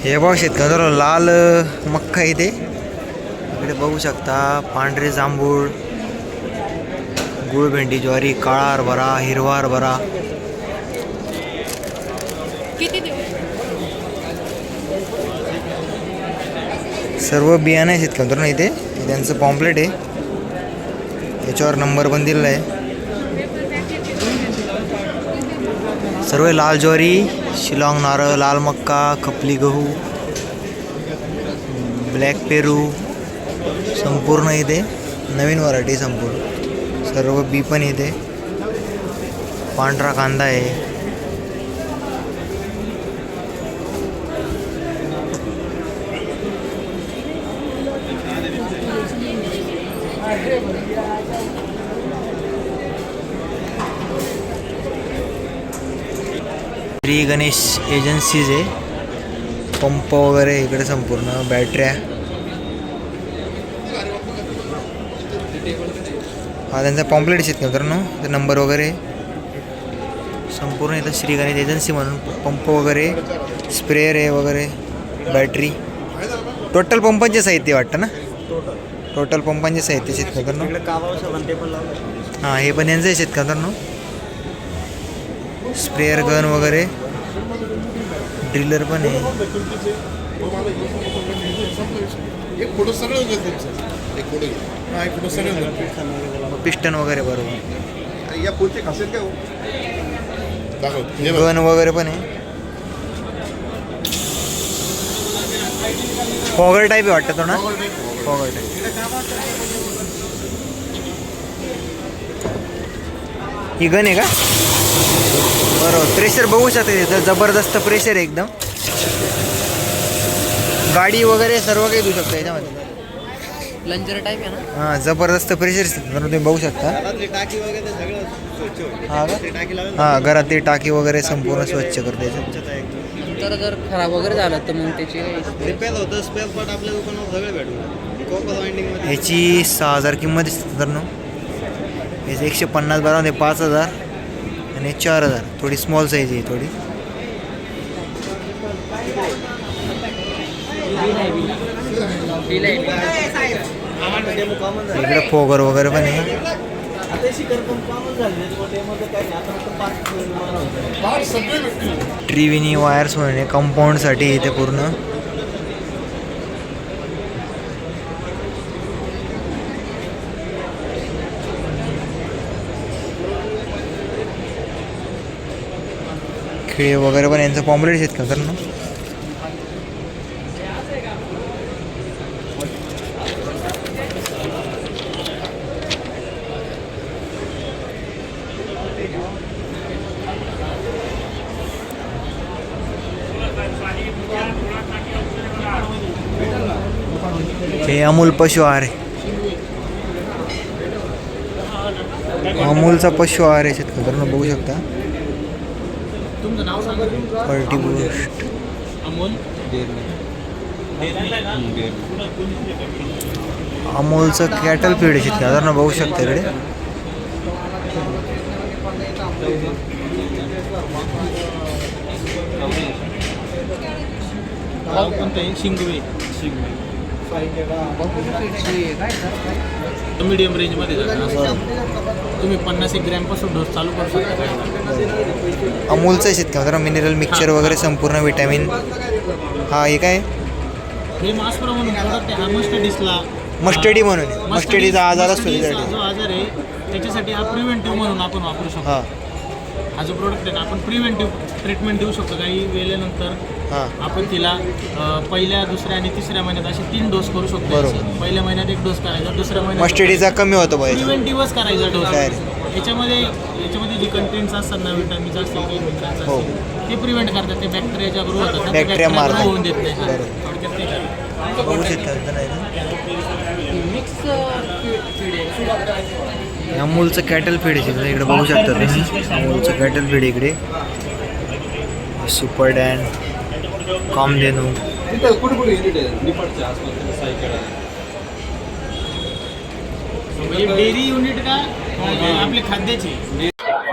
हे बघ शेतकऱ्याला लाल मक्का इथे इकडे बघू शकता. पांढरे जांभूळ, गुळ भेंडी, ज्वारी, काळा हरभरा, हिरवा हरभरा. सर्व बियाणे आहेत शेतकऱ्यांना इथे. त्यांचं पॉम्पलेट आहे, याच्यावर नंबर पण दिलेला आहे. सर्व लाल ज्वारी, शिलाँग नारळ, लाल मक्का, खपली गहू, ब्लॅक पेरू संपूर्ण इथे नवीन व्हरायटी संपूर्ण. सर्व बी पण इथे. पांढरा कांदा आहे. श्री गणेश एजन्सीज आहे. पंप वगैरे इकडे संपूर्ण. बॅटऱ्या, हा त्यांचा पॉम्पलेट शेत मित्रांनो. ते नंबर वगैरे संपूर्ण इथं श्री गणेश एजन्सी म्हणून. पंप वगैरे, स्प्रेअर आहे वगैरे, बॅटरी. टोटल पंपांचे साहित्य वाटतं ना. टोटल पंपांचे साहित्य शेत मित्रांनो. हां, हे पण यांचं आहे शेत मित्रांनो. स्प्रेअर गन वगैरे, ड्रिलर पण आहे. पिस्टन वगैरे बरोबर. गन वगैरे पण आहे. फॉगर टाईप आहे वाटतं तो ना. Fogger type. ही गन आहे का. बरोबर. प्रेशर बघू शकते तिथं. जबरदस्त प्रेशर आहे एकदम. गाडी वगैरे सर्व काही देऊ शकतो याच्यामध्ये. लंजर टाईप आहे ना. हां, जबरदस्त प्रेशर तुम्ही बघू शकता. हां, घरातली टाकी वगैरे संपूर्ण स्वच्छ करते. तर जर खराब वगैरे झालं तर मग त्याची रिपेअर होतं. स्पेअर पार्ट आपल्या दुकानावर सगळे भेटून. कोकल वाइंडिंगमध्ये ह्याची 6,000 किंमत आहे तर. याची 150 12 5,000 आणि 4,000. थोडी स्मॉल साईज आहे थोडी. इकडे फोगर वगैरे पण आहे. ट्रिविनी वायर्स म्हणून कंपाऊंडसाठी इथे पूर्ण. खिळे वगैरे पण यांचं पॉम्पलेट आहेत का तर ना. हे अमूल पशु आहार आहे. अमूलचा पशु आहार आहे शेतकऱ्यांना बघू शकता. तुमचं नाव सांगा. पल्टी बूस्ट. अमोल. अमूलचं कॅटल फीड आहे शेतकऱ्यांना बघू शकता इकडे. शिंगवे. मीडियम रेंजमध्ये तुम्ही 50 ग्रॅमपासून डोस चालू करू शकता. अमूलचं शेतकऱ्यांना मिनरल मिक्सचर वगैरे संपूर्ण विटॅमिन. हा, हे काय हे मास्प्रो म्हणून प्रोडक्ट आहे. हा मस्टडीसला मस्टडी म्हणून. मस्टडीचा आजार असतो त्यासाठी. जो आजार आहे त्याच्यासाठी हा प्रिव्हेंटिव्ह म्हणून आपण वापरू शकतो. हां, हा जो प्रोडक्ट आहे ना, आपण प्रिव्हेंटिव्ह ट्रीटमेंट देऊ शकतो. काही वेळेनंतर हां, आपण तिला पहिल्या, दुसऱ्या आणि तिसऱ्या महिन्यात असे 3 डोस करू शकतो. बरोबर. पहिल्या महिन्यात 1 डोस करायचा, दुसऱ्या महिन्यात मस्टडीचा कमी होतो पाहिजे. प्रिव्हेंटिव्हच करायचा डोस. Direct. याच्यामध्ये जे कंटेंट्स असतात ना, विटामिन्स असतील, काही मिनरल्स हो. असतील, ते प्रिव्हेंट करतात. ते बॅक्टेरियाच्या ग्रो होतात ना, बॅक्टेरिया grow मारतात. होऊन देत नाही. बरोबर. थोडक्यात ते करतात. बघू शकता नाही. अमूलचं कॅटल फीड आहे इकडे बघू शकता तुम्ही. अमूलचं कॅटल फीड इकडे. Super Dan, Kamdhenu. Dairy unit का आपले खाद्याचे.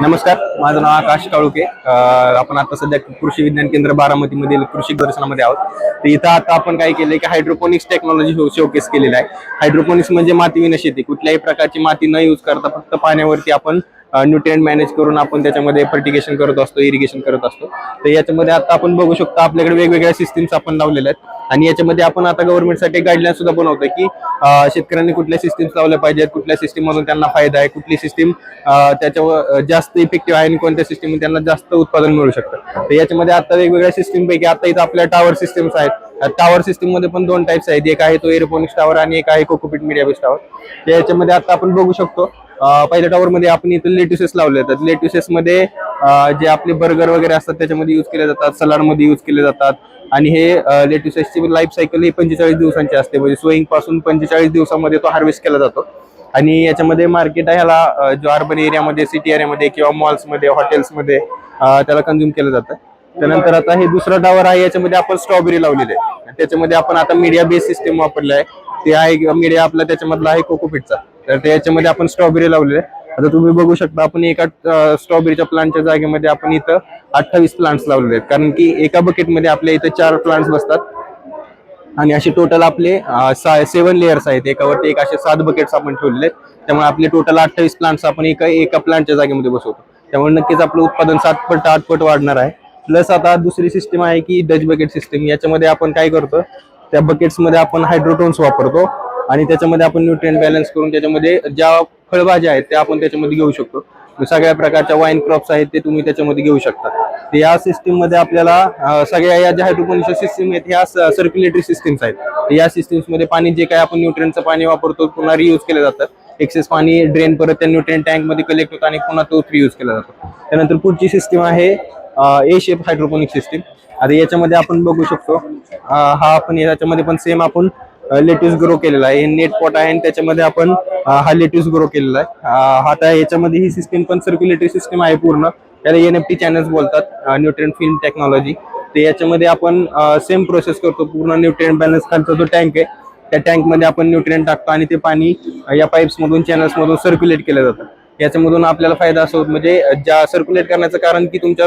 नमस्कार, माझं नाव आकाश काळुके. आपण आता सध्या कृषी विज्ञान केंद्र बारामतीमधील कृषी प्रदर्शनामध्ये आहोत. तर इथं आता आपण काय केलंय की हायड्रोपोनिक्स टेक्नॉलॉजी शोकेस केलेलं आहे. हायड्रोपोनिक्स म्हणजे मातीविना शेती. कुठल्याही प्रकारची माती न यूज करता फक्त पाण्यावरती आपण न्यूट्रिएंट मॅनेज करून आपण त्याच्यामध्ये फर्टिगेशन करत असतो, इरिगेशन करत असतो. तर याच्यामध्ये आता आपण बघू शकतो आपल्याकडे वेगवेगळ्या सिस्टीम्स आपण लावलेल्या आहेत. आणि याच्यामध्ये आपण आता गव्हर्नमेंटसाठी गाईडलाईन सुद्धा बनवतोय की शेतकऱ्यांनी कुठल्या सिस्टीम्स लावल्या पाहिजेत, कुठल्या सिस्टीम मधून त्यांना फायदा आहे, कुठली सिस्टीम त्याच्यावर जास्त इफेक्टिव्ह आहे आणि कोणत्या सिस्टीम त्यांना जास्त उत्पादन मिळू शकतं. तर याच्यामध्ये आता वेगवेगळ्या सिस्टीम पैकी आता इथं आपल्या टावर सिस्टीम्स आहेत. टावर सिस्टीम मध्ये पण 2 टाइप्स आहेत. एक आहे तो एरोपोनिक्स टावर आणि एक आहे कोकोपीट मीडिया बेस टावर. तर याच्यामध्ये आता आपण बघू शकतो पहिल्या टावर मध्ये आपण इथं लेट्युसेस लावले जातात. लेट्युसेस मध्ये जे आपले बर्गर वगैरे असतात त्याच्यामध्ये यूज केले जातात, सलाड मध्ये यूज केले जातात. आणि हे लेट्युसेसची लाईफ सायकल ही 45 दिवसांची असते. म्हणजे सोईंग पासून 45 दिवसामध्ये तो हार्वेस्ट केला जातो. आणि याच्यामध्ये मार्केट आहे ह्याला जो अर्बन एरियामध्ये, सिटी एरियामध्ये किंवा मॉल्समध्ये, हॉटेल्समध्ये त्याला कंझ्युम केलं जातं. त्यानंतर आता हे दुसरं टावर आहे, याच्यामध्ये आपण स्ट्रॉबेरी लावलेले आहे. त्याच्यामध्ये आपण आता मीडिया बेस सिस्टीम वापरले आहे. ते आहे मीडिया आपला त्याच्यामधला आहे कोकोपीटचा. तर याच्यामध्ये आपण स्ट्रॉबेरी लावलेले आहे. आता तुम्ही बघू शकता आपण एका स्ट्रॉबेरीच्या प्लांटच्या जागेमध्ये आपण इथं 28 प्लांट्स लावलेले आहेत. कारण की एका बकेटमध्ये आपल्या इथं 4 प्लांट्स बसतात. आणि असे टोटल आपले 7 लेयर्स आहेत. एकावरती एक असे 7 बकेट्स आपण ठेवलेले आहेत. त्यामुळे आपले टोटल 28 प्लांट्स आपण एका प्लांटच्या जागेमध्ये बसवतो. त्यामुळे नक्कीच आपलं उत्पादन 7 पट 8 पट वाढणार आहे. प्लस आता दुसरी सिस्टीम आहे की डच बकेट सिस्टीम. याच्यामध्ये आपण काय करतो, त्या बकेट्समध्ये आपण हायड्रोटोन्स वापरतो आणि त्याच्यामध्ये आपण न्यूट्रिएंट बॅलन्स करून त्याच्यामध्ये ज्या फळभाज्या आहेत त्या आपण त्याच्यामध्ये घेऊ शकतो. सगळ्या प्रकारच्या वाईन क्रॉप्स आहेत ते तुम्ही त्याच्यामध्ये घेऊ शकता. तर या सिस्टीम मध्ये आपल्याला सगळ्या या ज्या हायड्रोपोनिक्स सिस्टीम आहेत ह्या सर्क्युलेटरी सिस्टीम्स आहेत. तर या सिस्टीम्स मध्ये पाणी जे काय आपण न्यूट्रिएंटचं पाणी वापरतो पुन्हा रियूज केलं जातं. एक्सेस पाणी ड्रेन परत त्या न्यूट्रिएंट टँक मध्ये कलेक्ट होतं आणि पुन्हा तो रियूज केला जातो. त्यानंतर पुढची सिस्टीम आहे ए शेप हायड्रोपोनिक सिस्टीम. आता याच्यामध्ये आपण बघू शकतो हा आपण याच्यामध्ये पण सेम आपण लेट्यूस ग्रो केलेला आहे. नेट पॉट आहे आणि त्याच्यामध्ये आपण हा लेट्यूस ग्रो केलेला आहे. आता याच्यामध्ये ही सिस्टीम पण सर्क्युलेटरी सिस्टीम आहे पूर्ण. त्याला NFT चॅनल्स बोलतात, न्यूट्रिएंट फिल्म टेक्नॉलॉजी. ते याच्यामध्ये आपण सेम प्रोसेस करतो. पूर्ण न्यूट्रिएंट बॅलन्स खालचा जो टँक आहे त्या टँकमध्ये आपण न्यूट्रिएंट टाकतो आणि ते पाणी या पाईप्स मधून चॅनल्स मधून सर्क्युलेट केलं जातं. याच्यामधून आपल्याला फायदा असं होतो म्हणजे ज्या सर्क्युलेट करण्याचं कारण की तुमच्या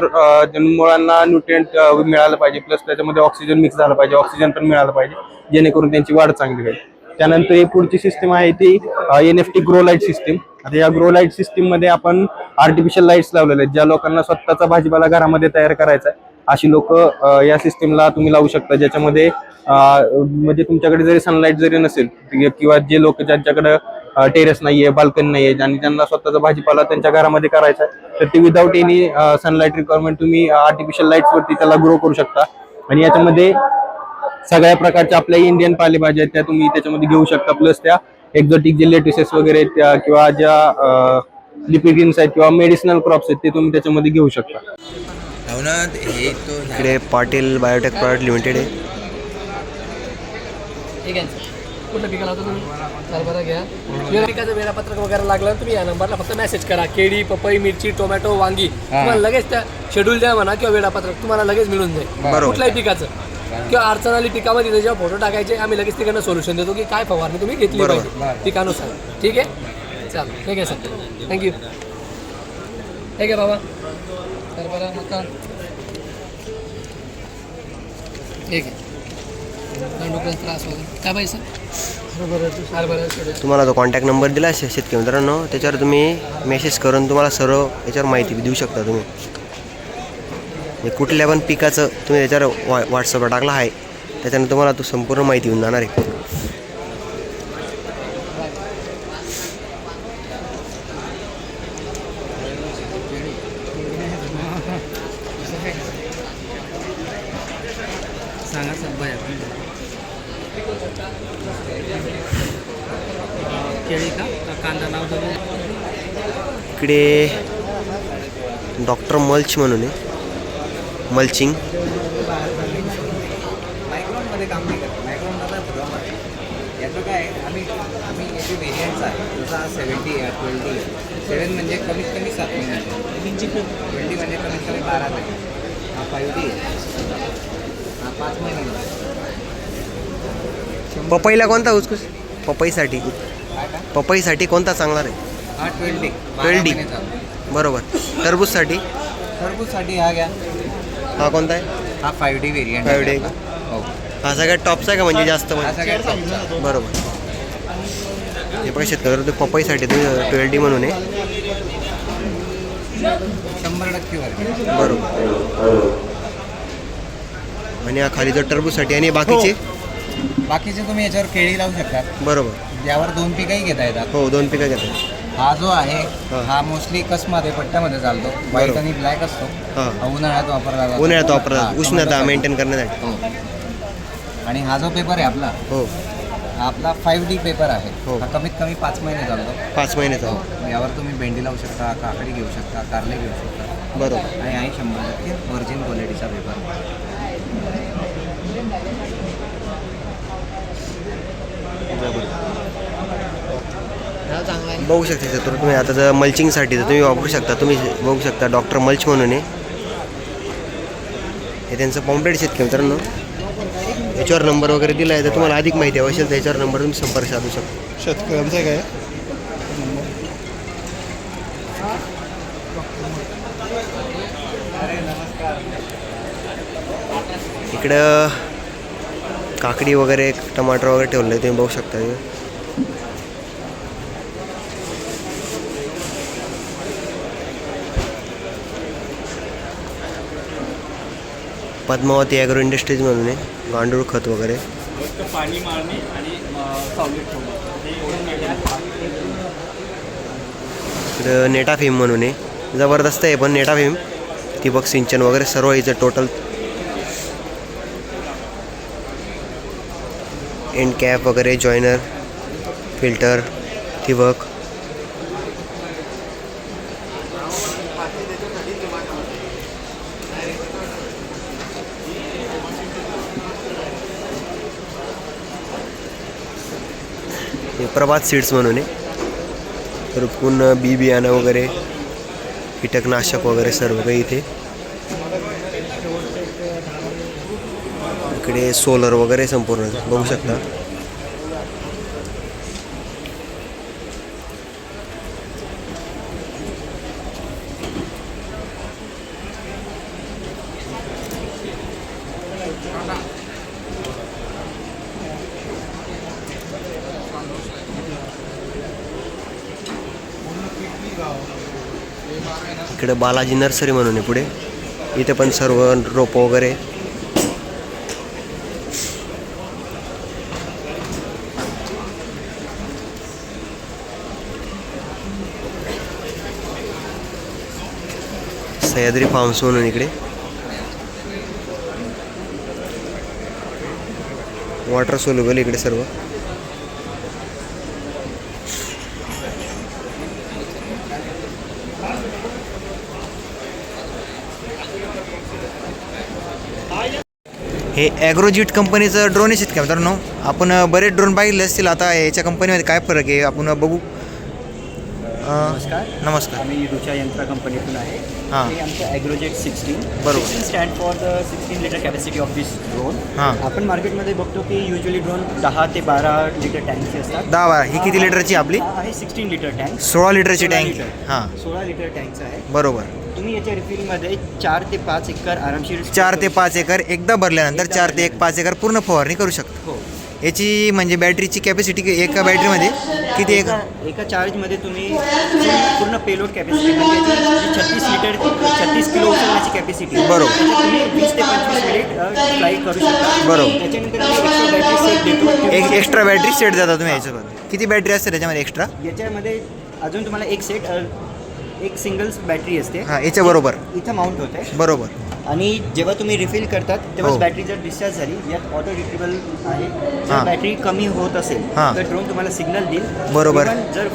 मुळांना न्यूट्रिएंट मिळालं पाहिजे, प्लस त्याच्यामध्ये ऑक्सिजन मिक्स झालं पाहिजे, ऑक्सिजन पण मिळालं पाहिजे जेणेकरून त्यांची वाढ चांगली होईल. त्यानंतर ही पुढची सिस्टीम आहे ती NFT ग्रो लाईट सिस्टीम. आता या ग्रो लाईट सिस्टीम मध्ये आपण आर्टिफिशियल लाईट्स लावलेले आहेत. ज्या लोकांना स्वतःचा भाजीपाला घरामध्ये तयार करायचा आहे अशी लोक या सिस्टीमला तुम्ही लावू शकता. ज्याच्यामध्ये म्हणजे तुमच्याकडे जरी सनलाईट जरी नसेल किंवा जे लोक ज्यांच्याकडे टेरेस नाहीये, बाल्कनी नाहीये आणि त्यांना स्वतःचा भाजीपाला त्यांच्या घरामध्ये करायचा आहे तर ते विदाऊट एनी सनलाईट रिक्वायरमेंट तुम्ही आर्टिफिशियल लाईट्स वरती त्याला ग्रो करू शकता. आणि याच्यामध्ये सगळ्या प्रकारच्या आपल्या इंडियन पालेभाज्या आहेत त्या तुम्ही त्याच्यामध्ये घेऊ शकता. प्लस त्या एक्झॉटिक जे लेट्युसेस वगैरे त्या किंवा ज्या लिपिग्रीन्स आहेत किंवा मेडिसिनल क्रॉप्स आहेत ते तुम्ही त्याच्यामध्ये घेऊ शकता. इकडे पाटील बायोटेक प्रायव्हेट लिमिटेड आहे. ठीक आहे. कुठलं पिकाला होतं तुम्ही हरभरा घ्या. पिकाचं वेळापत्रक वगैरे लागलं तुम्ही या नंबरला फक्त मेसेज करा. केळी, पपई, मिरची, टोमॅटो, वांगी तुम्हाला लगेच त्या शेड्यूल द्या म्हणा किंवा वेळापत्रक तुम्हाला लगेच मिळून जाईल. कुठल्याही पिकाचं किंवा अडचण आली पिकामध्ये जेव्हा फोटो टाकायचे आम्ही लगेच तिकडनं सोल्युशन देतो की काय फवारणी तुम्ही घेतली पाहिजे पिकानुसार. ठीक आहे, चालेल. ठीक आहे सर, थँक्यू. ठीक आहे बाबा. हरभरा, मका. ठीक आहे. त्रास वगैरे काय पाहिजे सर? हरभरा तुम्हाला जो कॉन्टॅक्ट नंबर दिला आहे शेतकरी मित्रांनो त्याच्यावर तुम्ही मेसेज करून तुम्हाला सर्व याच्यावर माहिती देऊ शकता. तुम्ही कुठल्या पण पिकाचं तुम्ही त्याच्यावर व्हॉट्सअपला टाकला आहे त्याच्यानं तुम्हाला तो संपूर्ण माहिती येऊन जाणार आहे. सांगा सर बाय. केळी का कांदा नाव देऊ. इकडे डॉक्टर मल्च म्हणून आहे, मल्चिंग. मायक्रॉनमध्ये काम नाही करत. मायक्रॉनला प्रॉब्लेम आहे. याचं काय आम्ही याचे व्हेरियंट्स आहे. जसा 70 आहे, 20 आहे. 7 म्हणजे कमीत कमी 7 महिने, 20 म्हणजे कमीत कमी 12 महिने. हा 5D आहे, हा 5 महिने. पपईला कोणता उसकूस पपईसाठी कोणता चांगला रे? हा 12 12D. बरोबर. टरबूजसाठी टरबूजसाठी हा घ्या. हा कोणता आहे? हा 5D व्हेरियंट 5D हो. हा सगळ्यात टॉपचा आहे का म्हणजे जास्त हा म्हणजे? सगळ्यात टॉपचा. बरोबर. हे बघा शेतकरी ते पपईसाठी तुम्ही 12D म्हणून आहे. 100% वर. बरोबर. आणि हा खाली जर टरबूजसाठी आणि बाकीचे बाकीचे तुम्ही याच्यावर केळी लावू शकता. बरोबर. यावर 2 पिकंही घेता येतात. हो 2 पिकं घेतात. हा जो आहे हा. हा मोस्टली कसमध्ये पट्ट्यामध्ये चालतो. व्हाईट आणि ब्लॅक असतो. हां हा उन्हाळ्यात वापरला जातो. उन्हाळ्यात हा, वापरतात उष्णता टोमॅटोसाठी. मेंटेन करण्यासाठी. हो. आणि हा जो पेपर आहे आपला हो हा आपला 5D पेपर आहे. हो. हा कमीत कमी 5 महिने चालतो. 5 महिन्याचा. हो. यावर तुम्ही भेंडी लावू शकता, काकडी घेऊ शकता, कारले घेऊ शकता. बरोबर. आणि आहे 100% व्हर्जिन क्वालिटीचा पेपर. बघू शकता तर तुम्ही आता जर मल्चिंगसाठी तर तुम्ही वापरू शकता. तुम्ही बघू शकता डॉक्टर मल्च म्हणून आहे. हे त्यांचं पॉम्पलेट शेतकरी मित्रांनो. याच्यावर नंबर वगैरे दिला आहे. तर तुम्हाला अधिक माहिती हवी असेल तर याच्यावर नंबर तुम्ही संपर्क साधू शकता. शेतकऱ्यांचं काय इकडं काकडी वगैरे टमाटर वगैरे ठेवलं आहे तुम्ही बघू शकता. पद्मावती ॲग्रो इंडस्ट्रीज म्हणून आहे. गांडूळ खत वगैरे. पाणी मारणे आणि सावलीत इकडं नेटाफिम म्हणून आहे. जबरदस्त आहे पण नेटाफिम ठिबक सिंचन वगैरे सर्व हिचं टोटल. एंड कॅप वगैरे जॉयनर फिल्टर ठिबक. हे प्रभात सीड्स म्हणून आहे. तर पुन्हा बी बियाणं वगैरे कीटकनाशक वगैरे सर्व काही इथे. इकडे सोलर वगैरे संपूर्ण बघू शकता. इकडे बालाजी नर्सरी म्हणून आहे पुढे. इथे पण सर्व रोपं वगैरे. सह्याद्री फार्म्स म्हणून इकडे. वॉटर सोल्युबल इकडे सर्व. हे ॲग्रोजिट कंपनीचं ड्रोन आहे शेतकरी मित्रांनो. आपण बरेच ड्रोन पाहिले असतील. आता याच्या कंपनीमध्ये काय फरक आहे आपण बघू. नमस्कार. आम्ही रुचा यंत्रा कंपनीतून आहे. हां. हे आमचं ॲग्रोजेट 16 बरोबर. 16 stand for the 16 litre capacity of this drone. हां. आपण मार्केटमध्ये बघतो की युजली ड्रोन 10 ते 12 लिटर टँकचे असतात. 10-12 ही किती लिटरची आपली? हा आहे 16 लिटर टँक. 16 लिटरची 16 टँक. लिटर. हां 16 लिटर टँकचं आहे. बरोबर. तुम्ही याच्या रिफिलमध्ये 4 ते 5 एकर आरामशीर 4 ते 5 एकर एकदा भरल्यानंतर 4 ते 5 एकर पूर्ण फवारणी करू शकतो. हो. याची म्हणजे बॅटरीची कॅपॅसिटी एका बॅटरीमध्ये किती एका? एका चार्जमध्ये तुम्ही पूर्ण पेलोड कॅपॅसिटी म्हणजे याची 36 किलो उचलण्याची कॅपॅसिटी. बरोबर. त्याच्यात तुम्ही 20 ते 25 मिनिट फ्लाय करू शकता. बरोबर. त्याच्यानंतर आम्ही एक्स्ट्रा बॅटरी सेट देतो. एक एक्स्ट्रा बॅटरी सेट देता तुम्ही याच्यामध्ये. किती बॅटरी असते त्याच्यामध्ये एक्स्ट्रा? याच्यामध्ये अजून तुम्हाला एक सेट एक सिंगल बॅटरी असते. हां याच्या बरोबर. इथं माउंट होते. बरोबर. आणि जेव्हा तुम्ही रिफिल करतात तेव्हा हो. बॅटरी जर डिस्चार्ज झाली यात ऑटो रिट्रिबल आहे. जर हां. बॅटरी कमी होत असेल हां. तर ड्रोन तुम्हाला सिग्नल देईल. बरोबर. Even जर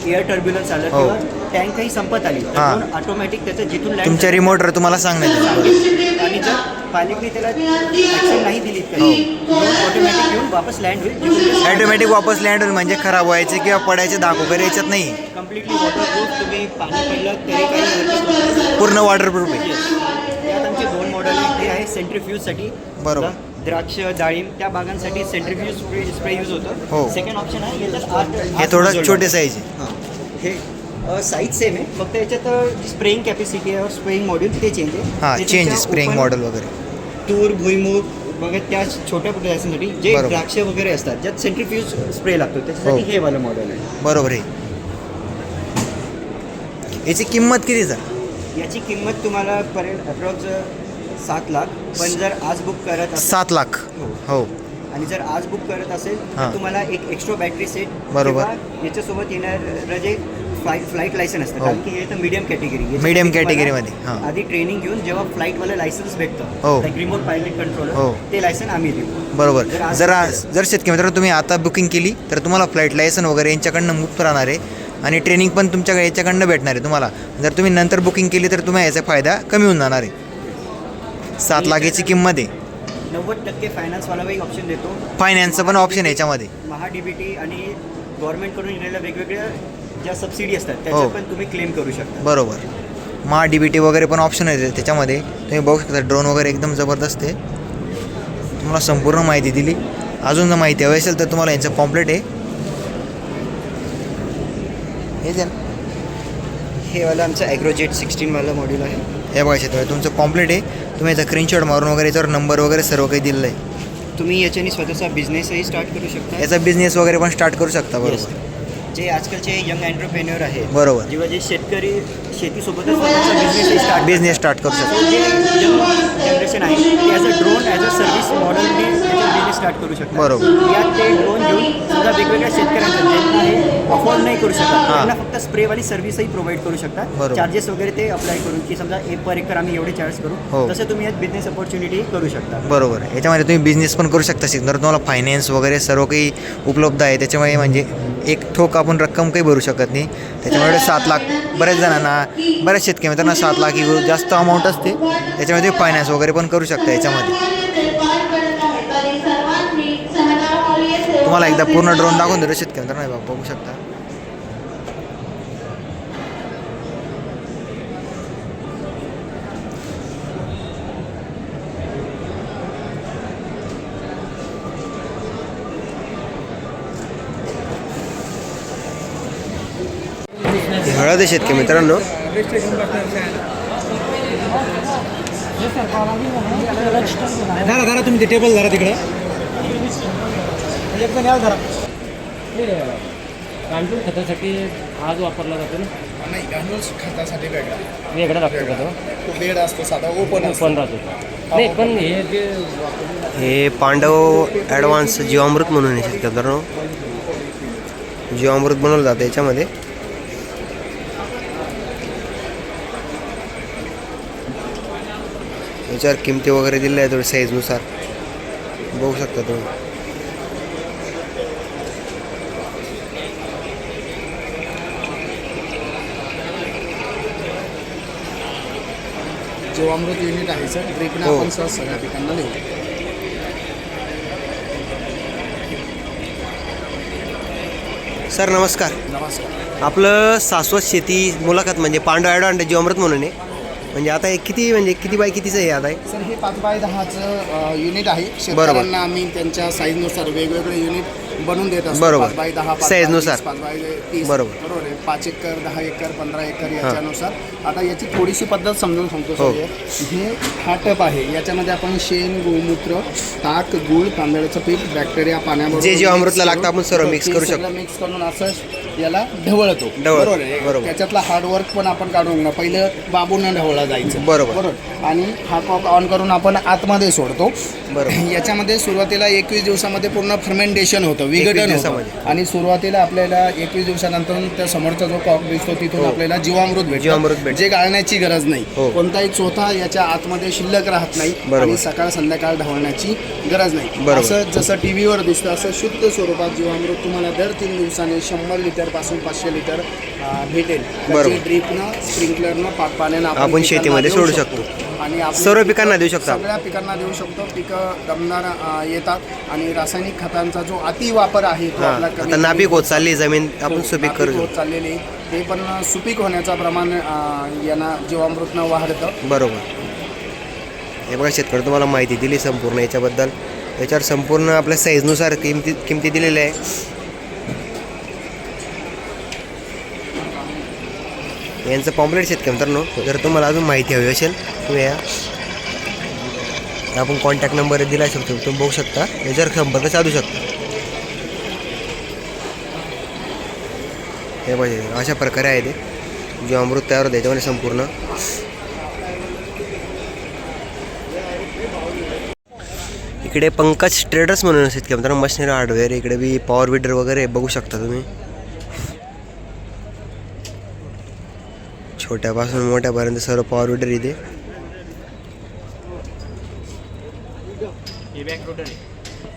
एअर टर्ब्युलन्स आलं हो. किंवा टँकही संपत आली तर हां. ड्रोन ऑटोमॅटिक त्याचं जिथून लँड तुमच्या रिमोटवर तुम्हाला सांगण्यात येईल. आणि जर पायलटने त्याला ॲक्शन नाही दिली तर हो. ड्रोन ऑटोमॅटिक येऊन वापस लँड होईल. जिथून ॲटोमॅटिक वापस लँड होईल म्हणजे खराब व्हायचे किंवा पडायचे दाग वगैरे याच्यात नाही. Completely waterproof. तुम्ही पाणी पडलं तरी काही हरकत नाही. पूर्ण वॉटरप्रूफ आहे. यात आमचे 2 मॉडेल आहेत. हे आहे सेंट्रिफ्यूजसाठी. बरोबर. द्राक्ष डाळिंब त्या बागांसाठी सेंट्रिफ्यूज स्प्रे यूज होतो. हो. सेकंड ऑप्शन आहे याच्यात हे थोडं छोटे साईज आहे. हे साईज सेम आहे, फक्त याच्यात स्प्रेइंग कॅपॅसिटी आहे, स्प्रेइंग मॉड्यूल ते चेंज आहे. हां ते चेंज तुमच्या स्प्रेइंग open मॉडेल वगैरे. तूर भुईमूग बघा त्या छोट्या प्रोसेससाठी जे बरोबर. द्राक्ष वगैरे असतात ज्यात सेंट्रिफ्यूज स्प्रे लागतो त्याच्यासाठी हो. हे वालं मॉडेल आहे. बरोबर आहे. याची किंमत किती सर? याची किंमत तुम्हाला पडेल अप्रॉक्स 7 लाख, पण जर आज बुक करत असाल 7 लाख. हो आणि जर आज बुक करत असेल हां. तर तुम्हाला एक एक्स्ट्रा बॅटरी सेट बरोबर. किंवा याच्यासोबत येणार जे फ्लाईट लायसन असतं, हो. कारण की हे तर मीडियम कॅटेगरी. Medium category मध्ये, हां. आधी ट्रेनिंग घेऊन जेव्हा फ्लाईटवालं लायसन्स भेटतं, हो. लाईक रिमोट पायलट कंट्रोलर, हो. ते लायसन आम्ही देऊ. बरोबर. जर आज जर शेतकरी मित्रांनो तुम्ही आता बुकिंग केली तर तुम्हाला फ्लाईट लायसन वगैरे यांच्याकडनं मुक्त राहणार आहे आणि ट्रेनिंग पण तुमच्या याच्याकडनं भेटणार आहे तुम्हाला. जर तुम्ही नंतर बुकिंग केली तर तुम्हाला याचा फायदा कमी होऊन जाणार आहे. 7 लाख याची किंमत आहे. 90% फायनान्सवालाही ऑप्शन देतो. फायनान्सचं पण ऑप्शन आहे याच्यामध्ये. महा-DBT आणि गव्हर्नमेंटकडून येणाऱ्या वेगवेगळ्या ज्या सबसिडी असतात त्याच्यात पण तुम्ही क्लेम करू शकता. बरोबर. महा-DBT वगैरे पण ऑप्शन आहे त्याच्यामध्ये. तुम्ही बघू शकता ड्रोन वगैरे एकदम जबरदस्त आहे. तुम्हाला संपूर्ण माहिती दिली. अजून जर माहिती हवी असेल तर तुम्हाला यांचं पॉम्प्लेट आहे हेच आहे ना. हे वाला आमचं ॲग्रोजेट 16 वाला मॉड्यूल आहे. हे बघा शेतकरी तुमचं पॉम्प्लेट आहे. तुम्ही याचा स्क्रीनशॉट मारून वगैरे याच्यावर नंबर वगैरे सर्व काही दिलेलं आहे. तुम्ही याच्याने स्वतःचा बिझनेसही स्टार्ट करू शकता. याचा बिझनेस वगैरे पण स्टार्ट करू शकता. Yes. बरोबर. जे आजकालचे यंग एंटरप्रेन्युअर आहेत, बरोबर. किंवा जे शेतकरी शेतीसोबतच स्वतःचा बिझनेस स्टार्ट करू शकता. जे यंग जनरेशन आहे ते as a drone as a service मॉडेलने बिझनेस स्टार्ट करू शकतात. बरोबर. यात ते ड्रोन घेऊन सुद्धा वेगवेगळ्या शेतकऱ्यांना ज्यांना हे अफोर्ड नाही करू शकतात त्यांना फक्त स्प्रेवाली सर्व्हिसही प्रोव्हाइड करू शकतात. बरोबर. चार्जेस वगैरे ते अप्लाय करून की समजा पर एकर आम्ही एवढे चार्ज हो. करू, तसं तुम्ही यात बिझनेस अपॉर्च्युनिटी करू शकता. बरोबर. याच्यामध्ये तुम्ही बिझनेस पण करू शकता. जर तुम्हाला फायनान्स वगैरे सर्व काही उपलब्ध आहे त्याच्यामुळे म्हणजे एक ठोक आपण रक्कम काही भरू शकत नाही. त्याच्यामुळे 7 लाख बऱ्याच जणांना बऱ्याच शेतकरी मित्रांना 7 लाख ही जास्त अमाऊंट असते. त्याच्यामध्ये फायनान्स वगैरे पण करू शकता. याच्यामध्ये तुम्हाला एकदा पूर्ण ड्रोन दाखवून देतो शेतकरी मित्रांनो बघू शकता. हळद आहे शेतकरी मित्रांनो. धरा धरा तुम्ही ते टेबल धरा तिकडे. एकदम याल धरा. गांडूळ खतासाठी आज वापरला जातो ना. नाही, गांडूळ खतासाठी वेगळा वेगळा लागतो का तो बेड असतो साधा ओपन पण राहतो. नाही पण हे जे हे पांडव ॲडव्हान्स जीवामृत म्हणून आहे शेतकरी मित्रांनो. जीवामृत बनवलं जातं याच्यामध्ये. याच्यावर किमती वगैरे दिल्या आहे थोडी साईजनुसार बघू शकता तुम्ही. जीवामृत युनिट आहे सर. ड्रिपने हो. आपण सहज सगळ्या पिकांना लिहू. सर नमस्कार. नमस्कार. आपलं शाश्वत शेती मुलाखत म्हणजे पांडव ॲडव्हान्स जीवामृत म्हणून आहे. म्हणजे आता हे किती बाय कितीचं आहे आता हे? सर हे 5x10चं युनिट आहे. शेतकऱ्यांना आम्ही त्यांच्या साईजनुसार वेगवेगळे युनिट बनवून देत असतो. बरोबर. 5x10, साईजनुसार. 5x30. बरोबर. बरोबर आहे. 5 एकर, 10 एकर, 15 एकर याच्यानुसार. आता याची थोडीशी पद्धत समजून सांगतो हो. सर. हे हा टप आहे. याच्यामध्ये आपण शेण, गोमूत्र, ताक, गूळ, तांदळाचं पीठ, बॅक्टेरिया पाण्याबरोबर जे जीवामृतला mix लागतं आपण सर्व करून- mix करू ते शकतो. सगळं मिक्स करून असं याला ढवळतो. ढवळतो. आहे. बरोबर. त्याच्यातला हार्डवर्क पण आपण काढून घेणार. पहिलं बाबूनं ढवळा जायचं. बरोबर. आणि हा कॉक ऑन करून आपण आतमध्ये सोडतो. बरोबर. याच्यामध्ये सुरुवातीला 21 दिवसामध्ये पूर्ण फर्मेंटेशन होतं, विघटन होतं. दिवसामध्ये. आणि सुरुवातीला आपल्याला 21 दिवसानंतर त्या समोरचा जो कॉक दिसतो तिथून आपल्याला जीवामृत भेटतं, जे गाळण्याची गरज नाही. हो. कोणताही चोथा याच्या आतमध्ये शिल्लक राहत नाही. बरोबर. आणि सकाळ संध्याकाळ ढवळण्याची गरज नाही. बरोबर. असं जसं टीव्हीवर दिसतं असं शुद्ध स्वरूपात जीवामृत तुम्हाला दर 3 दिवसाने 100 लिटर पासून 500 लिटर भेटेल. बरोबर. ड्रीपनं, स्प्रिंकलरनं, पाण्यानं आपण पिकांना शेतीमध्ये देऊ सोडू शकतो. आणि आपली सर्व पिकांना देऊ शकतो. सगळ्या पिकांना देऊ शकतो. पिकं दमदार येतात. आणि रासायनिक खतांचा जो अतिवापर आहे तो आपला कमी आता नापीक होत चालली जमीन आपण सुपीक नापीक करू होत शकतो. चाललेली ते पण सुपीक होण्याचं प्रमाण यांना जीवामृतनं वाढतं. बरोबर. हे बघा शेतकरी तुम्हाला माहिती दिली संपूर्ण याच्याबद्दल. याच्यावर संपूर्ण आपल्या साईजनुसार किमती दिलेल्या आहे. यांचं पॉम्पलेट शेतकरी मित्रांनो. जर तुम्हाला अजून माहिती हवी असेल तुम्ही या आपण कॉन्टॅक्ट नंबर दिला शकतो, तुम्ही बघू शकता, याच्यावर संपर्क साधू शकता. हे पाहिजे अशा प्रकारे आहे ते जे अमृत तयार होतं याच्यामध्ये संपूर्ण. इकडे पंकज ट्रेडर्स म्हणून शेतकरी मित्रांनो मशिनरी हार्डवेअर. इकडे बी पॉवर विडर वगैरे बघू शकता तुम्ही, छोट्यापासून मोठ्यापर्यंत सर्व पॉवर विडर इथे. हे बॅक रोटर आहे,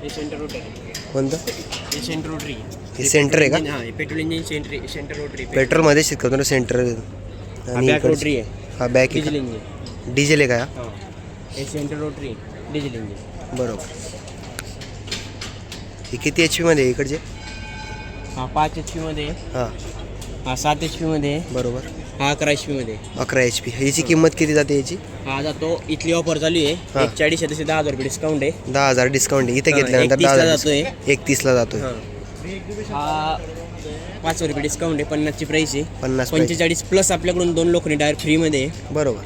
हे सेंटर रोटर आहे, कोणतं हे सेंटर रोटरी हे सेंटर आहे का? हां, हे पेट्रोल इंजिन सेंटर रोटरी. पेट्रोलमध्ये शेतकरी सेंटर आणि बॅक रोटरी आहे, हा बॅक डिझेल इंजिन. डिझेल आहे का? हां, हे सेंटर रोटरी डिझेल इंजिन. बरोबर. हे किती HP मध्ये आहे इकडचे? हा 5 HP मध्ये, हां हा 7 HP मध्ये, बरोबर. हा 11 HP मध्ये. 11 HP. याची किंमत किती जाते याची? हा जातो, इथली ऑफर चालू आहे, हां. 140 आहे, तसे 10,000 रुपये डिस्काउंट आहे. 10,000 डिस्काउंट आहे. इथे हां, घेतल्यानंतर 31 ला 10,000 जातोय. 31ला जातोय. हां. हा 500 रुपये डिस्काउंट आहे, 50ची प्राईस आहे. 50 45 प्लस आपल्याकडून 2 लोखंडी टायर फ्रीमध्ये आहे. बरोबर.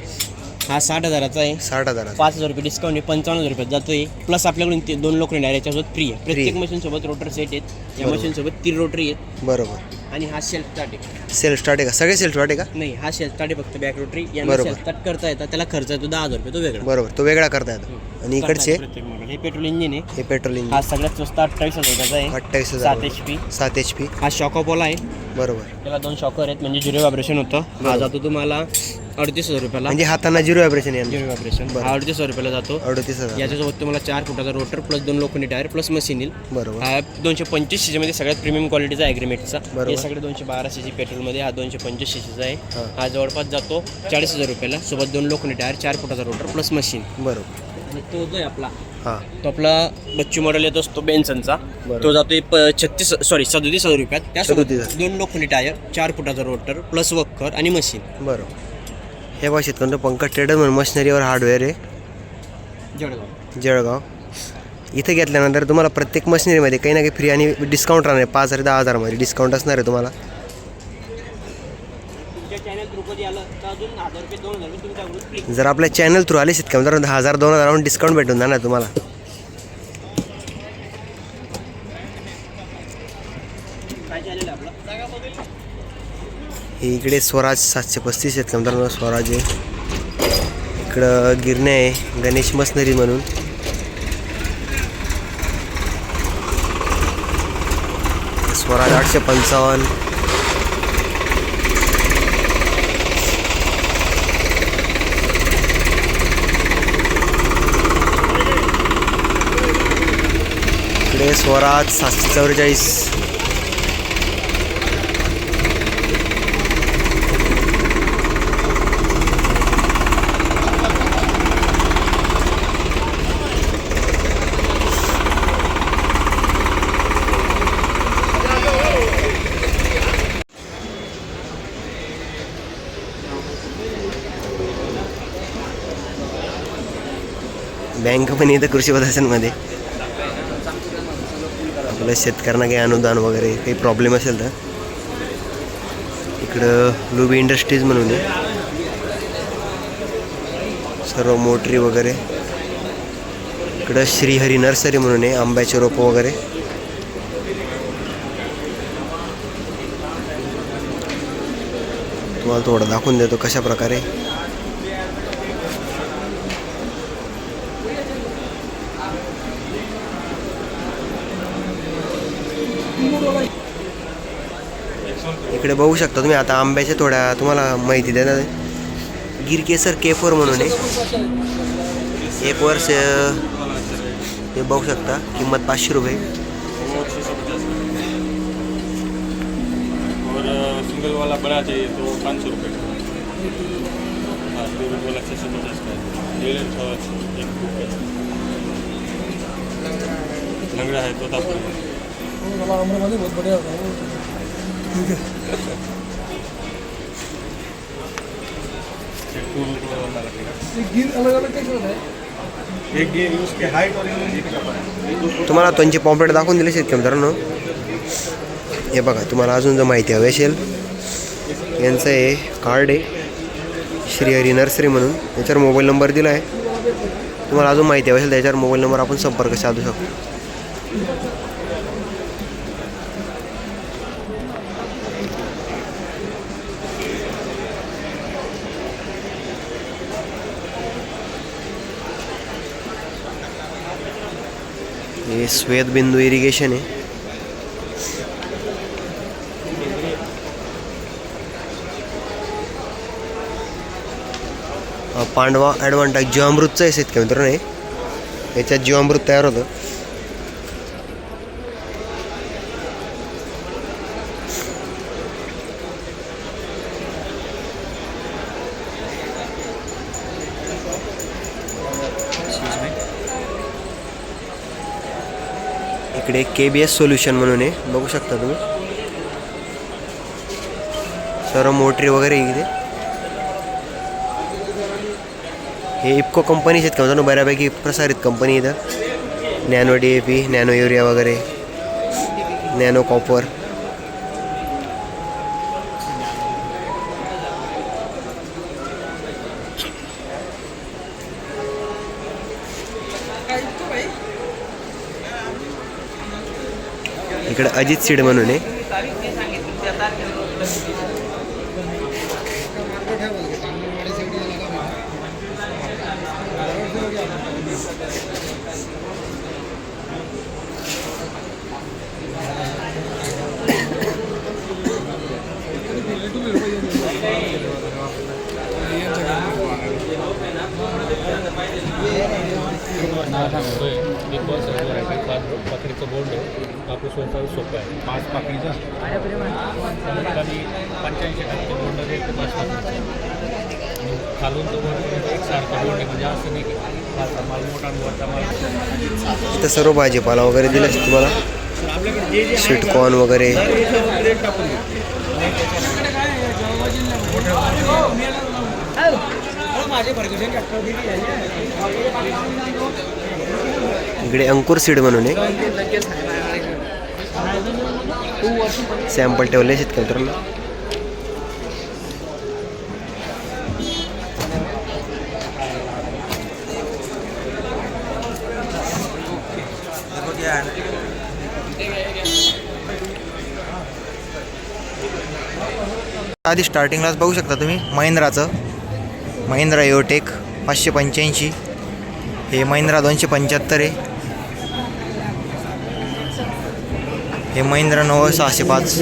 हा 60,000चा आहे. 60,000. 5,000 रुपये डिस्काउंट आहे, 55,000 रुपयात जातोय. प्लस आपल्याकडून 2 लोखंडी टायर याच्यासोबत फ्री आहे. प्रत्येक मशीनसोबत रोटर सेट आहेत, या बरोबर. मशीनसोबत 3 रोटरी आहेत. बरोबर. आणि हा सेल्फ स्टार्ट आहे. सेल्फ स्टार्ट आहे का? सगळे सेल्फ स्टार्ट आहे का? नाही, हा सेल्फ स्टार्ट आहे फक्त बॅक रोटरी. यांना बरोबर. सेल्फ स्टार्ट करता येतात, त्याला खर्च येतो 10,000 रुपये, तो वेगळा. बरोबर, तो वेगळा करता येतो. आणि इकडचे प्रत्येक model. हे पेट्रोल इंजिन आहे. हे पेट्रोल इंजिन हा सगळ्यात स्वस्त 28,000 रुपयाचा आहे. 28,000. 7 HP. 7 HP. हा शॉक ऑपोला आहे, बरोबर. त्याला 2 शॉकर आहेत, म्हणजे 0 व्हायब्रेशन होतं. हा जातो तुम्हाला 38,000 रुपयाला. म्हणजे हातांना 0 व्हायब्रेशन येणार. 0 व्हायब्रेशन. बरं. हा 38,000 रुपयाला जातो. 38,000. याच्यासोबत तुम्हाला 4 फुटाचा रोटर प्लस 2 लोखंडी टायर प्लस मशीन येईल. बरोबर. हा 225 cc मध्ये सगळ्यात प्रीमियम क्वालिटीचा ॲग्रीमेटचा. बरोबर. हे सगळे 212 cc पेट्रोलमध्ये, हा 225 cc चा आहे. हां. हा जवळपास जातो 40,000 रुपयाला, सोबत 2 लोखंडी टायर 4 फुटाचा रोटर प्लस मशीन. बरोबर. आणि तो जो आहे आपला, हां तो आपला बच्चू मॉडेल येतो असतो बेन्सनचा. बरोबर. तो जातो 37,000 रुपयात. त्यासोबत 37,000. 2 लोखंडी टायर 4 फुटाचा रोटर प्लस वक्कर आणि मशीन. बरोबर. हे भाषेत कोणतं पंकज ट्रेडर म्हणून मशिनरीवर हार्डवेअर आहे, जळगाव. जळगाव. इथे घेतल्यानंतर तुम्हाला प्रत्येक मशिनरीमध्ये काही ना काही फ्री आणि डिस्काउंट राहणार आहे. 5,000 10,000 डिस्काउंट असणार आहे तुम्हाला. तुमच्या चॅनल थ्रू कधी आलं तर अजून 1,000 रुपये 2,000 रुपये तुमच्याकडून फ्री. जर आपल्या चॅनल थ्रू आले शेतकरी मित्रांनो 10,000 2,000 डिस्काउंट भेटून जाणार तुम्हाला. काय चॅनल आहे आपलं? हे इकडे स्वराज 735 शेतकरी मित्रांनो स्वराज आहे. इकडं गिरणे आहे गणेश मशिनरी म्हणून. स्वराज 855. इकडे स्वराज 744. बँक पण येतं कृषी पदार्थांमध्ये. आपल्या शेतकऱ्यांना काही अनुदान वगैरे काही प्रॉब्लेम असेल तर इकडं लुबी इंडस्ट्रीज म्हणून आहे. सर्व मोटरी वगैरे. इकडं श्रीहरी नर्सरी म्हणून आहे, आंब्याचे रोपं वगैरे. तुम्हाला थोडं दाखवून देतो कशा प्रकारे. इकडे बघू शकता तुम्ही आता आंब्याच्या थोड्या तुम्हाला माहिती देणार. गिर केसर K4 म्हणून आहे. 1 वर्ष हे बघू शकता, किंमत 500 रुपये. और सिंगल वाला बड़ा चाहिए तो 500 रुपये का. हाँ, डबल वाला 650 का है. ले लें थोड़ा एक बुक है. लंगड़ा है तो तब एक गिर उसके हाइट और तुम्हाला त्यांची पॉम्पलेट दाखवून दिले शेतकरी मित्रांनो. हे बघा, तुम्हाला अजून जर माहिती हवी असेल यांचं हे कार्ड आहे श्रीहरी नर्सरी म्हणून, याच्यावर मोबाईल नंबर दिला आहे. तुम्हाला अजून माहिती हवी असेल त्याच्यावर मोबाईल नंबर आपण संपर्क साधू शकतो. हे श्वेतबिंदू इरिगेशन आहे. पांडवा ॲडव्हान्टेज जीवामृतचं आहे शेतकरी मित्रांनो. हे याच्यात जीवामृत तयार होतं. इकडे KBS सोल्युशन म्हणून आहे, बघू शकता तुम्ही. सर्व मोटरी वगैरे इकडे. हे इफको कंपनी आहेत का बऱ्यापैकी प्रसारित कंपनी इथं. नॅनो DAP, नॅनो युरिया वगैरे, नॅनो कॉपर. इकडे अजित सीड म्हणून आहे. पाकडीचं बोर्ड आहे, कापूस व्यवसाय सोपं आहे. 5 पाकडीचा आणि 85% बोर्ड आहे ते 5 पाकडी आणि खालून तो बोर्ड एक सारखा बोर्ड आहे, म्हणजे असं नाही की खालचा माल मोठा वरचा माल. इथं सर्व भाजीपाला वगैरे दिला असतो तुम्हाला, स्वीटकॉर्न वगैरे. इकडे अंकुर सीड म्हणून आहे, सॅम्पल ठेवले शेतकऱ्यांना. आधी स्टार्टिंगलाच बघू शकता तुम्ही महिंद्राचं, महिंद्रा योटेक 585. हे महिंद्रा 275 आहे. हे महिंद्रा नोव्हा 605.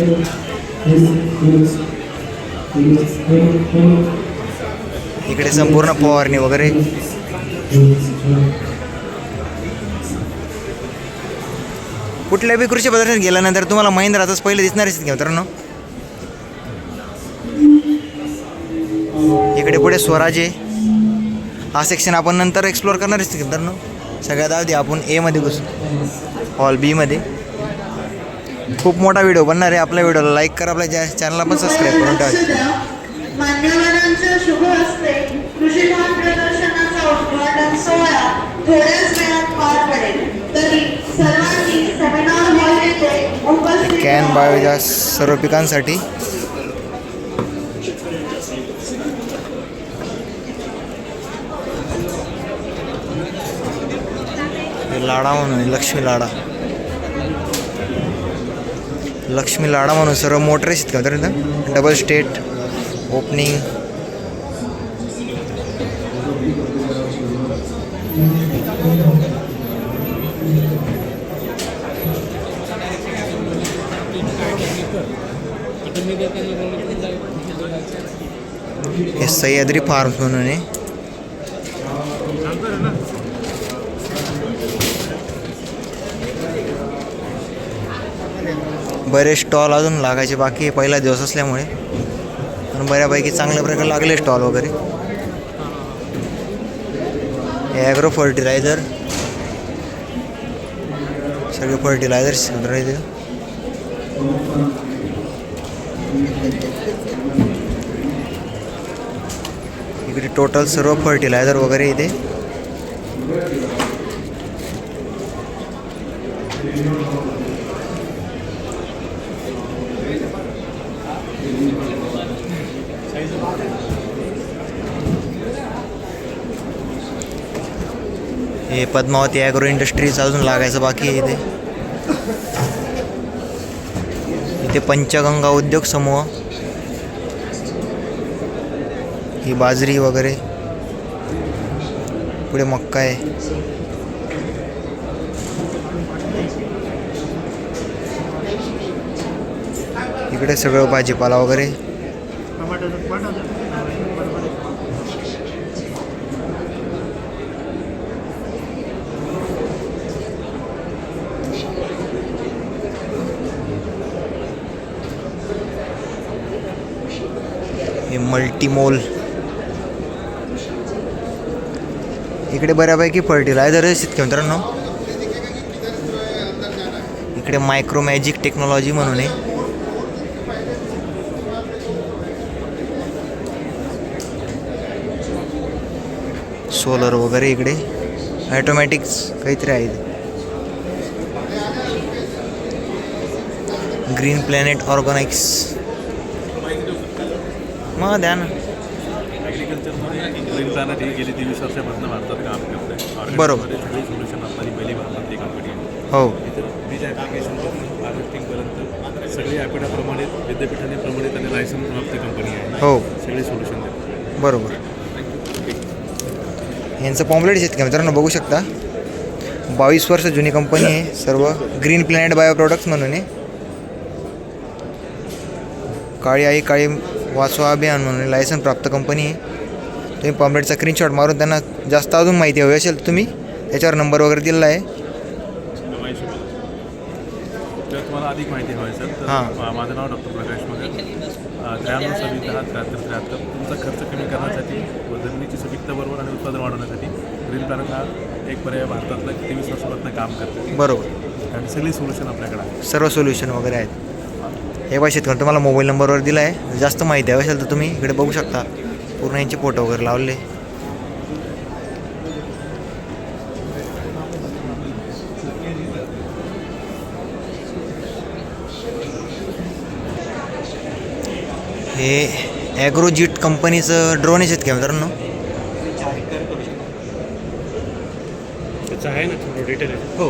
इकडे संपूर्ण फवारणी वगैरे. कुठल्या बी कृषी पदार्थात गेल्यानंतर तुम्हाला महिंद्राचंच पहिले दिसणार आहे मित्रांनो. इकडे पुढे स्वराज आहे. हा सेक्शन आपण नंतर एक्सप्लोअर करणार आहे मित्रांनो. सगळ्यात आधी आपण A मध्ये घुसू, हॉल B मध्ये. खूप मोठा व्हिडिओ बनणार आहे. आपल्या व्हिडिओला लाईक करा, आपल्या चॅनलला पण सबस्क्राईब करून ठेवा. मान्यवरांच्या शुभ हस्ते कृषी भान प्रदर्शनाचा उद्घाटन सोहळा थोड्याच वेळात पार पडेल. तरी सर्वांनी सेमिनार हॉल येथे उपस्थित कॅन बायोगॅस सर्व पिकांसाठी. लाडा म्हणून लक्ष्मी लाडा, लक्ष्मी लाडा म्हणून सर्व मोटर आहेत का तर इथं. Double state opening. हे सह्याद्री फार्म्स म्हणून आहे. बरेच स्टॉल अजून लागायचे बाकी आहे, पहिला दिवस असल्यामुळे. पण बऱ्यापैकी चांगल्या प्रकारे लागले स्टॉल वगैरे. ॲग्रो फर्टिलायझर, सगळे फर्टिलायझर्स राहते. इकडे टोटल सर्व फर्टिलायझर वगैरे इथे. हे पद्मावती ॲग्रो इंडस्ट्रीज अजून लागायचं बाकी आहे इथे. इथे पंचगंगा उद्योग समूह, ही बाजरी वगैरे, पुढे मक्का आहे. इकडे सगळं भाजीपाला वगैरे. हे मल्टीमोल. इकडे बऱ्यापैकी फर्टिलायझर आहे शेतकरी मित्रांनो. इकडे मायक्रो मॅजिक टेक्नॉलॉजी म्हणून आहे. सोलर वगैरे इकडे ॲटोमॅटिक्स काहीतरी आहे. Green planet Organics. मग द्या ना. ग्रीन प्लॅनेट ही गेली 23 वर्षापासून भारतात काम करते. बरोबर. सगळी सोल्युशन आपली पहिली भारतातली कंपनी आहे. हो. इतर बीज ॲप्लिकेशनपासून हार्वेस्टिंगपर्यंत सगळी ॲपिडाप्रमाणे विद्यापीठाने प्रमाणित आणि लायसन्स प्राप्त कंपनी आहे. हो सगळी सोल्युशन देते. बरोबर. यांचं पॉम्पलेट शेतकरी मित्रांनो बघू शकता. 22 वर्ष जुनी कंपनी आहे. सर्व ग्रीन प्लॅनेट बायो प्रोडक्ट्स म्हणून आहे. काळी आई काळी वाचवा अभियान म्हणून लायसन प्राप्त कंपनी आहे. तुम्ही पॉम्पलेटचा स्क्रीनशॉट मारून त्यांना जास्त अजून माहिती हवी असेल तर तुम्ही त्याच्यावर नंबर वगैरे दिलेला आहे. जर तुम्हाला अधिक माहिती हवी असेल तर माझं नाव डॉक्टर प्रकाश मगर. 93 तुमचा खर्च कमी करण्यासाठी व जमिनीची सुपीकताबरोबर आणि उत्पादन वाढवण्यासाठी ग्रीन प्लॅनेट हा एक पर्याय भारतातला 23 वर्षापासून काम करतो. बरोबर. आणि सगळी सोल्युशन आपल्याकडे आहे. सर्व सोल्युशन वगैरे आहेत. हे बघा शेतकरी तुम्हाला मोबाईल नंबरवर दिला आहे. जास्त माहिती हवी असेल तर तुम्ही इकडे बघू शकता. पूर्ण यांचे फोटो वगैरे लावले. हे ॲग्रोजिट कंपनीचं ड्रोन आहे शेतकरी मित्रांनो. त्याचं आहे ना थोडं डिटेल आहे. हो.